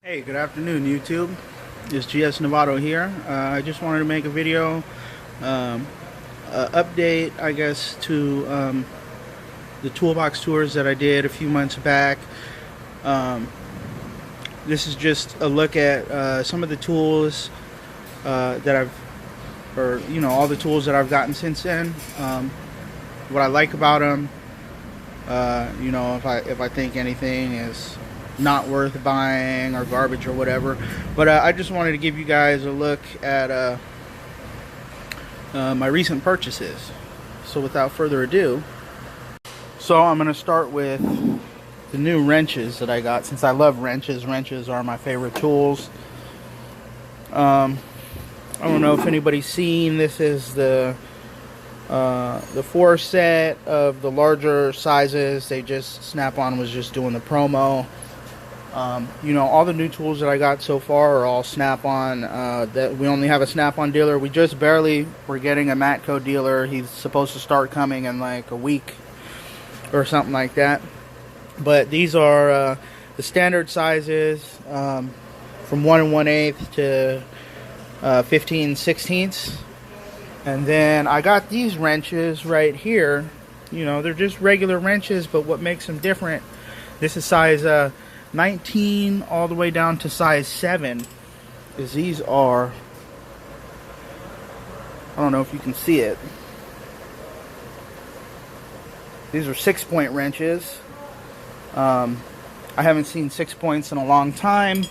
Hey, good afternoon, YouTube. It's gs.novato here. I just wanted to make a video update, I guess, to the toolbox tours that I did a few months back. This is just a look at some of the tools that all the tools that I've gotten since then. What I like about them, if I think anything is not worth buying or garbage or whatever. But I just wanted to give you guys a look at my recent purchases. So without further ado, I'm going to start with the new wrenches that I got. Since I love wrenches, wrenches are my favorite tools. I don't know if anybody's seen, this is the 4 set of the larger sizes. They just, Snap-on was just doing the promo. All the new tools that I got so far are all Snap-on. That we only have a Snap-on dealer. We just barely were getting a Matco dealer. He's supposed to start coming in like a week or something like that. But these are the standard sizes, from 1 1/8 to 15 16ths. And then I got these wrenches right here. They're just regular wrenches, but what makes them different, this is size 19 all the way down to size 7, is these are, I don't know if you can see it, these are 6-point wrenches. I haven't seen 6 points in a long time.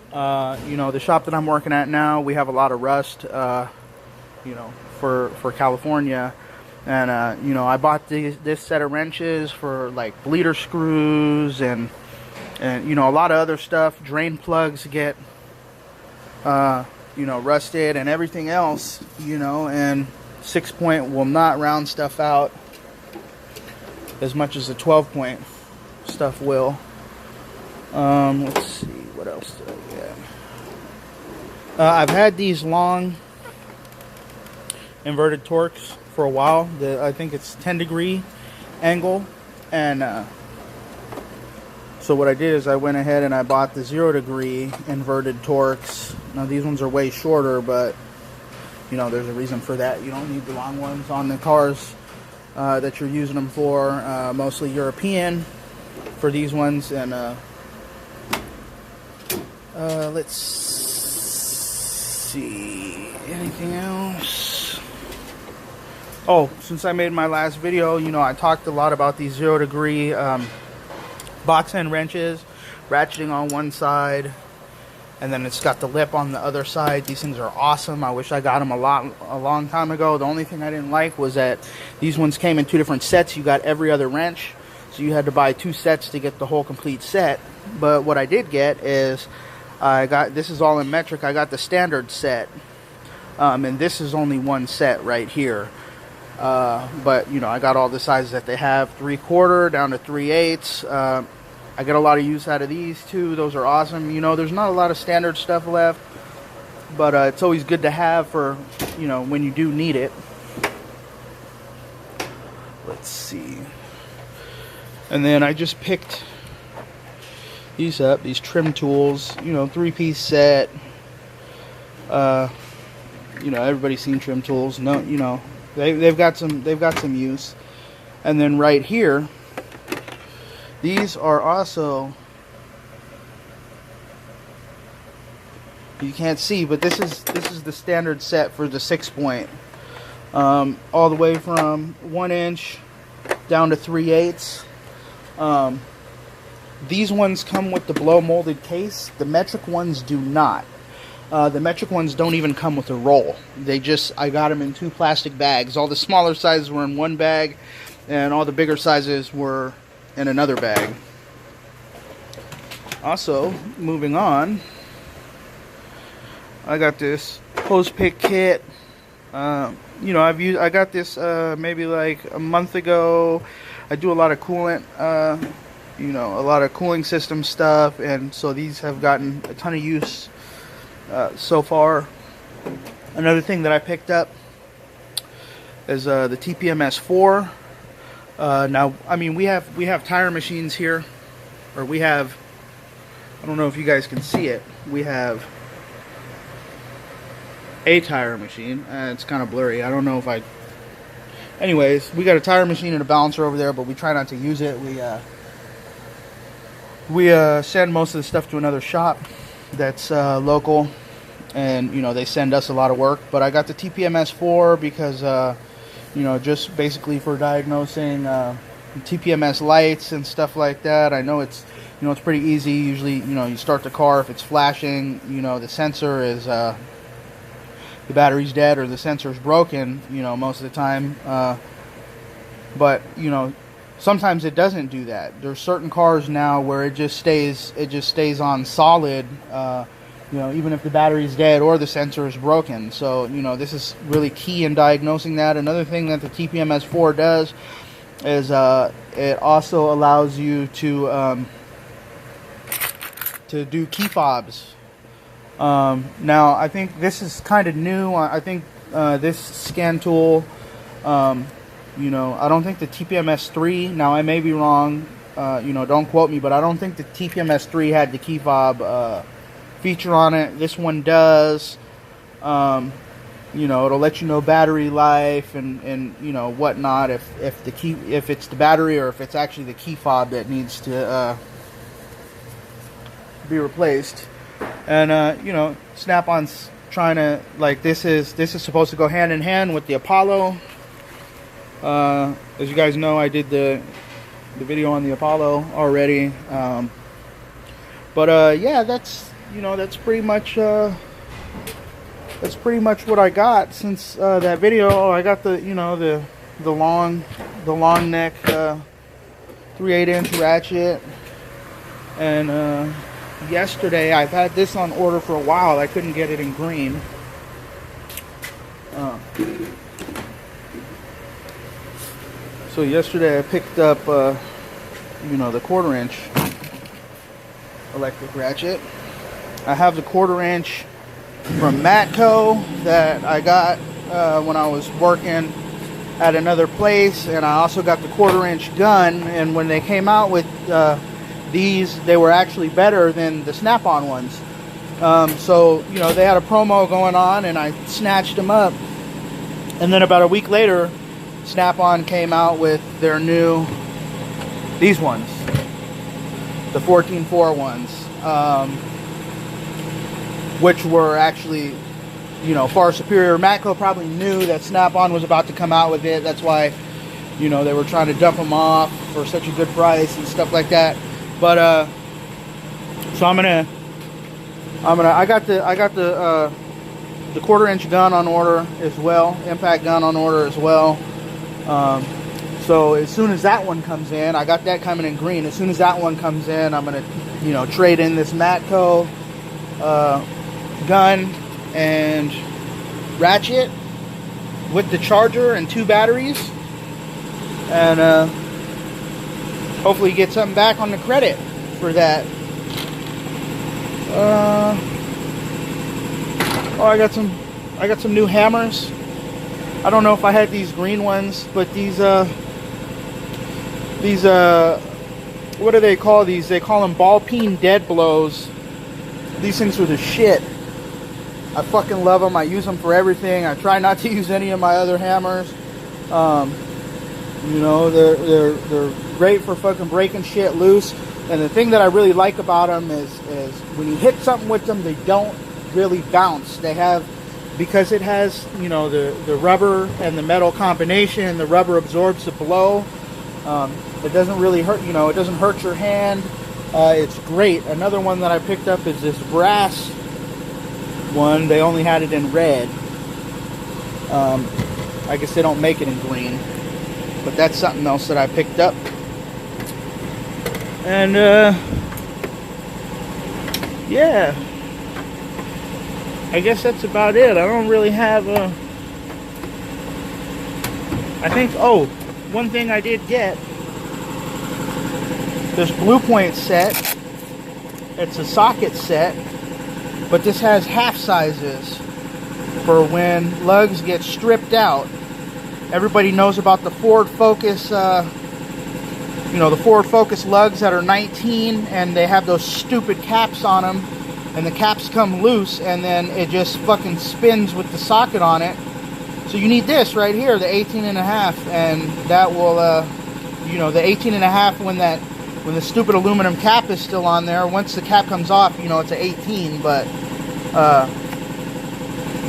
The shop that I'm working at now, we have a lot of rust, for California. And I bought this set of wrenches for like bleeder screws and a lot of other stuff. Drain plugs get rusted and everything else, and 6-point will not round stuff out as much as the 12-point stuff will. Let's see, what else did I get? I've had these long inverted Torx for a while. I think it's 10-degree angle, and so what I did is I went ahead and I bought the 0-degree inverted Torx. Now these ones are way shorter, but there's a reason for that. You don't need the long ones on the cars that you're using them for, mostly European for these ones. And let's see, anything else? Oh, since I made my last video, I talked a lot about these 0-degree box end wrenches, ratcheting on one side, and then it's got the lip on the other side. These things are awesome. I wish I got them a long time ago. The only thing I didn't like was that these ones came in 2 different sets. You got every other wrench, so you had to buy 2 sets to get the whole complete set. But what I did get is, this is all in metric, I got the standard set, and this is only 1 set right here. But I got all the sizes that they have, 3/4 down to 3/8. I get a lot of use out of these too. Those are awesome. There's not a lot of standard stuff left, but it's always good to have for when you do need it. Let's see. And then I just picked these up, these trim tools, 3-piece set. Everybody's seen trim tools. No, they've got some use. And then right here, these are also, you can't see, but this is the standard set for the 6-point, all the way from 1 inch down to 3/8. These ones come with the blow molded case. The metric ones do not. The metric ones don't even come with a roll. I got them in 2 plastic bags. All the smaller sizes were in 1 bag, and all the bigger sizes were in another bag. Also, moving on, I got this hose pick kit. I got this maybe like a month ago. I do a lot of coolant, a lot of cooling system stuff, and so these have gotten a ton of use so far. Another thing that I picked up is the TPMS 4. Now, I mean, we have tire machines here, or we have I don't know if you guys can see it. We have a tire machine. It's kind of blurry. I don't know if I... Anyways, we got a tire machine and a balancer over there, but we try not to use it. We send most of the stuff to another shop that's local, and you know, they send us a lot of work. But I got the TPMS 4 because you know, just basically for diagnosing TPMS lights and stuff like that. I know it's, you know, it's pretty easy. Usually, you know, you start the car, if it's flashing, you know, the sensor is the battery's dead or the sensor's broken, you know, most of the time. But you know, sometimes it doesn't do that. There's certain cars now where it just stays on solid, you know, even if the battery's dead or the sensor is broken. So, you know, this is really key in diagnosing that. Another thing that the TPMS 4 does is it also allows you to do key fobs. Now, I think this is kind of new. I think this scan tool, you know, I don't think the TPMS 3, now I may be wrong, you know, don't quote me, but I don't think the TPMS 3 had the key fob feature on it. This one does. You know, it'll let you know battery life and you know, whatnot, if it's the battery or if it's actually the key fob that needs to be replaced. And you know, Snap-on's trying to, like, this is supposed to go hand in hand with the Apollo. As you guys know, I did the video on the Apollo already. But yeah, that's, you know, that's pretty much what I got since that video. I got the, you know, the long neck 3/8" ratchet, and yesterday, I've had this on order for a while. I couldn't get it in green. So yesterday I picked up, you know, the 1/4" electric ratchet. I have the 1/4" from Matco that I got when I was working at another place, and I also got the 1/4" gun. And when they came out with these, they were actually better than the Snap-on ones. So, you know, they had a promo going on, and I snatched them up. And then about a week later, Snap-on came out with their new, these ones, the 14.4 ones, which were actually, you know, far superior. Matco probably knew that Snap-on was about to come out with it. That's why, you know, they were trying to dump them off for such a good price and stuff like that. But so I got the 1/4" gun on order as well, impact gun on order as well. So as soon as that one comes in, I got that coming in green. As soon as that one comes in, I'm gonna, you know, trade in this Matco gun and ratchet with the charger and 2 batteries, and hopefully get something back on the credit for that. Oh, I got some new hammers. I don't know if I had these green ones, but these what do they call these? They call them ball peen dead blows. These things are the shit. I fucking love them. I use them for everything. I try not to use any of my other hammers. You know, they're great for fucking breaking shit loose. And the thing that I really like about them is when you hit something with them, they don't really bounce. They have, because it has, you know, the rubber and the metal combination, the rubber absorbs the blow. It doesn't really hurt, you know, it doesn't hurt your hand. It's great. Another one that I picked up is this brass one. They only had it in red. I guess they don't make it in green, but that's something else that I picked up. And yeah, I guess that's about it. I don't really have a, I think, oh, one thing I did get, this Blue Point set. It's a socket set, but this has half sizes for when lugs get stripped out. Everybody knows about the Ford Focus you know, the Ford Focus lugs that are 19, and they have those stupid caps on them, and the caps come loose, and then it just fucking spins with the socket on it. So you need this right here, the 18.5, and that will, you know, the 18.5 when the stupid aluminum cap is still on there. Once the cap comes off, you know, it's an 18. But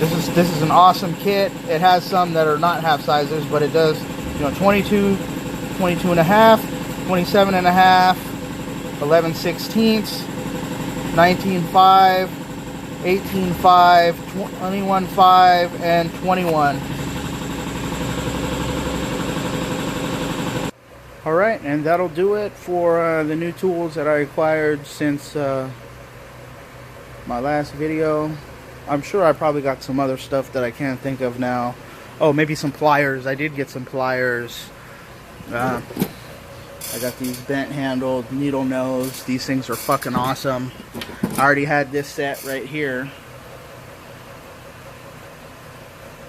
this is an awesome kit. It has some that are not half sizes, but it does, you know, 22, 22.5, 27.5, 11/16, 19.5, 18.5, 21.5, and 21. Alright, and that'll do it for the new tools that I acquired since my last video. I'm sure I probably got some other stuff that I can't think of now. Oh, maybe some pliers. I did get some pliers. I got these bent handled needle nose. These things are fucking awesome. I already had this set right here,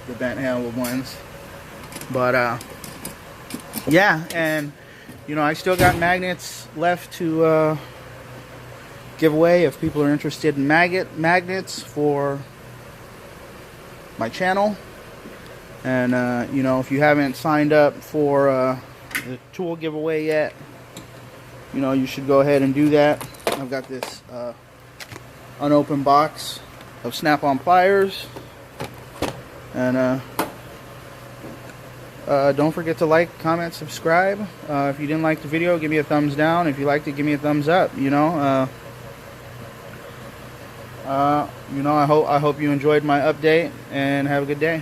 the bent handled ones. But yeah, and you know, I still got magnets left to give away if people are interested in magnets for my channel. And you know, if you haven't signed up for the tool giveaway yet, you know, you should go ahead and do that. I've got this unopened box of snap-on pliers, and don't forget to like, comment, subscribe. If you didn't like the video, give me a thumbs down. If you liked it, give me a thumbs up. You know, I hope you enjoyed my update, and have a good day.